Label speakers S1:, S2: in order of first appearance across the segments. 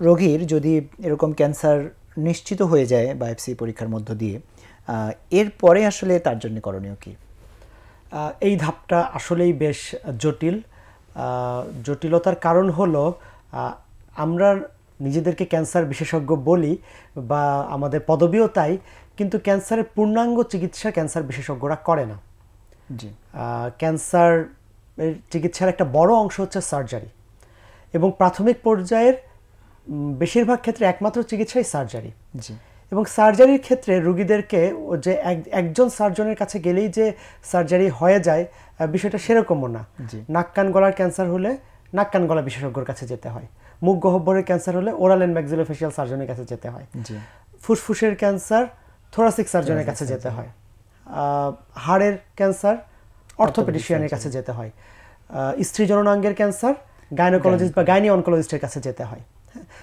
S1: রোগীর যদি এরকম ক্যান্সার নিশ্চিত হয়ে যায় বায়োপসি পরীক্ষার মধ্য দিয়ে, এরপরে আসলে তার জন্য করণীয় কি?
S2: এই ধাপটা আসলেই বেশ জটিল। জটিলতার কারণ হলো আমরা নিজেদেরকে ক্যান্সার বিশেষজ্ঞ বলি বা আমাদের পদবিও তাই, কিন্তু ক্যান্সারের পূর্ণাঙ্গ চিকিৎসা ক্যান্সার বিশেষজ্ঞরা করে না।
S1: জি।
S2: ক্যান্সার চিকিৎসার একটা বড় অংশ হচ্ছে সার্জারি, এবং প্রাথমিক পর্যায়ের বেশিরভাগ ক্ষেত্রে একমাত্র চিকিৎসাই সার্জারি।
S1: জি।
S2: এবং সার্জারির ক্ষেত্রে রুগীদেরকে যে একজন সার্জনের কাছে গেলেই যে সার্জারি হয়ে যায় বিষয়টা সেরকমও না। নাক কান গলার ক্যান্সার হলে নাক কান গলা বিশেষজ্ঞর কাছে যেতে হয়, মুখ গহ্বরের ক্যান্সার হলে ওরাল অ্যান্ড ম্যাক্সিলোফেশিয়াল সার্জনের কাছে যেতে হয়, ফুসফুসের ক্যান্সার থোরাসিক সার্জনের কাছে যেতে হয়, হাড়ের ক্যান্সার অর্থোপেডিশিয়ানের কাছে যেতে হয়, স্ত্রী জননাঙ্গের ক্যান্সার গাইনোকোলজিস্ট বা গাইনি অনকোলজিস্টের কাছে যেতে হয়।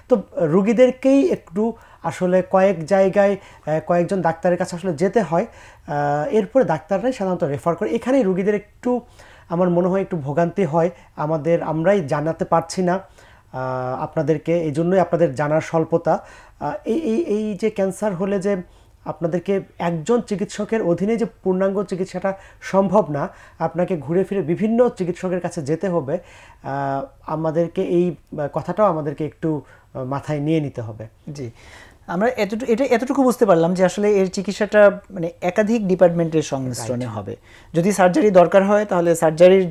S2: তো রুগীদেরকেই একটু আসলে কয়েক জায়গায় কয়েকজন ডাক্তারের কাছে আসলে যেতে হয়, এরপরে ডাক্তাররাই সাধারণত রেফার করে। এখানেই রুগীদের একটু আমার মনে হয় একটু ভোগান্তি হয়, আমরাই জানাতে পারছি না আপনাদেরকে, এই জন্যই আপনাদের জানার স্বল্পতা। এই যে ক্যান্সার হলে যে আপনাদেরকে একজন চিকিৎসকের অধীনে যে পূর্ণাঙ্গ চিকিৎসাটা সম্ভব না, আপনাকে ঘুরে ফিরে বিভিন্ন চিকিৎসকের কাছে যেতে হবে। আমাদেরকে এই কথাটাও আমাদেরকে একটু মাথায় নিয়ে নিতে হবে।
S1: জি, আমরা এতটুকু বুঝতে পারলাম যে আসলে এর চিকিৎসাটা মানে একাধিক ডিপার্টমেন্টের সংমিশ্রণে হবে। যদি সার্জারি দরকার হয় তাহলে সার্জারির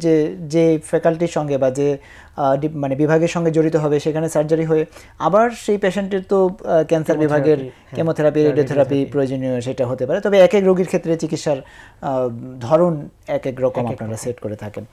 S1: যে ফ্যাকাল্টির সঙ্গে বা যে মানে বিভাগের সঙ্গে জড়িত হবে সেখানে সার্জারি হয়ে আবার সেই পেশেন্টের তো ক্যান্সার বিভাগের কেমোথেরাপি, রেডিওথেরাপি প্রয়োজনীয় সেটা হতে পারে। তবে এক এক রোগীর ক্ষেত্রে চিকিৎসার ধরন এক এক রকম আপনারা সেট করে থাকেন।